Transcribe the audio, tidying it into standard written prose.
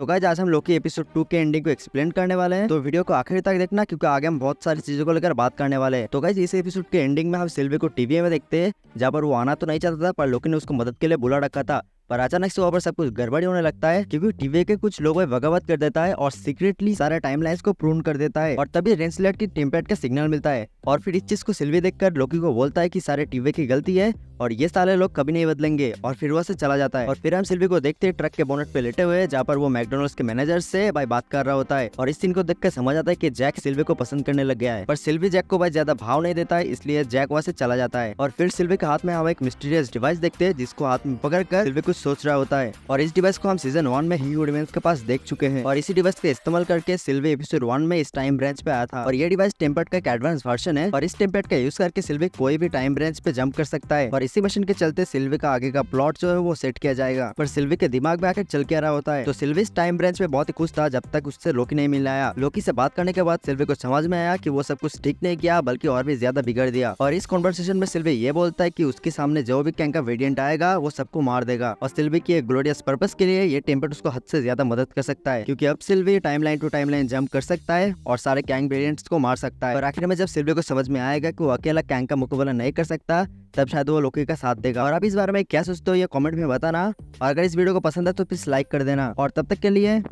तो गाइस आज हम लोकी एपिसोड 2 के एंडिंग को एक्सप्लेन करने वाले हैं, तो वीडियो को आखिर तक देखना क्योंकि आगे हम बहुत सारी चीजों को लेकर बात करने वाले हैं। तो गाइस इस एपिसोड के एंडिंग में हम सिल्वी को टीवी में देखते हैं जहाँ पर वो आना तो नहीं चाहता था पर लोकी ने उसको मदद के लिए बुला रखा था। पर अचानक से वहाँ पर सब कुछ गड़बड़ी होने लगता है क्योंकि टीवी के कुछ लोगों में बगावत कर देता है और सीक्रेटली सारे टाइमलाइंस को प्रून कर देता है और तभी रेंसलेट की टेम्पलेट का सिग्नल मिलता है और फिर इस चीज को सिल्वी देखकर लोकी को बोलता है कि सारे टीवी की गलती है और ये सारे लोग कभी नहीं बदलेंगे और फिर वह से चला जाता है। और फिर हम सिल्वी को देखते हैं ट्रक के बोनट पे लेटे हुए जहाँ पर वो मैकडोनल्ड्स के मैनेजर से भाई बात कर रहा होता है और इस सीन को देखकर समझ आता है कि जैक सिल्वी को पसंद करने लग गया है। पर सिल्वी जैक को भाई ज्यादा भाव नहीं देता है इसलिए जैक वहाँ से चला जाता है। और फिर सिल्वी के हाथ में हम एक मिस्टीरियस डिवाइस देखते हैं जिसको हाथ में पकड़कर सिल्वी कुछ सोच रहा होता है और इस डिवाइस को हम सीजन 1 में ही वुडमैन्स के पास देख चुके हैं और इसी डिवाइस का इस्तेमाल करके सिल्वी एपिसोड 1 में इस टाइम ब्रांच पे आया था और ये डिवाइस टेम्पलेट का एक एडवांस वर्जन है और इस टेम्पलेट का यूज करके सिल्वी कोई भी टाइम ब्रांच पे जंप कर सकता है और इसी मशीन के चलते सिल्वी का आगे का प्लॉट जो है वो सेट किया जाएगा। पर सिल्वी के दिमाग में आकर चल के आ रहा होता है तो सिल्वी इस टाइम ब्रांच में बहुत ही खुश था जब तक उससे लोकी नहीं मिलने आया। लोकी से बात करने के बाद सिल्वी को समझ में आया कि वो सब कुछ ठीक नहीं किया बल्कि और भी ज्यादा बिगड़ दिया और इस कॉन्वर्सेशन में सिल्वी ये बोलता है कि उसके सामने जो भी कैंग का वेरिएंट आएगा वो सबको मार देगा और सिल्वी की एक ग्लोरियस पर्पस के लिए ये टेम्पलेट उसको हद से ज्यादा मदद कर सकता है क्योंकि अब Sylvie timeline to timeline jump कर सकता है और सारे कैंग वेरिएंट्स को मार सकता है। और आखिर में जब सिल्वी को समझ में आएगा कि वो अकेला कैंग का मुकाबला नहीं कर सकता तब शायद वो लोकी का साथ देगा। और आप इस बारे में क्या सोचते हो ये कमेंट में बताना और अगर इस वीडियो को पसंद है तो प्लीज लाइक कर देना और तब तक के लिए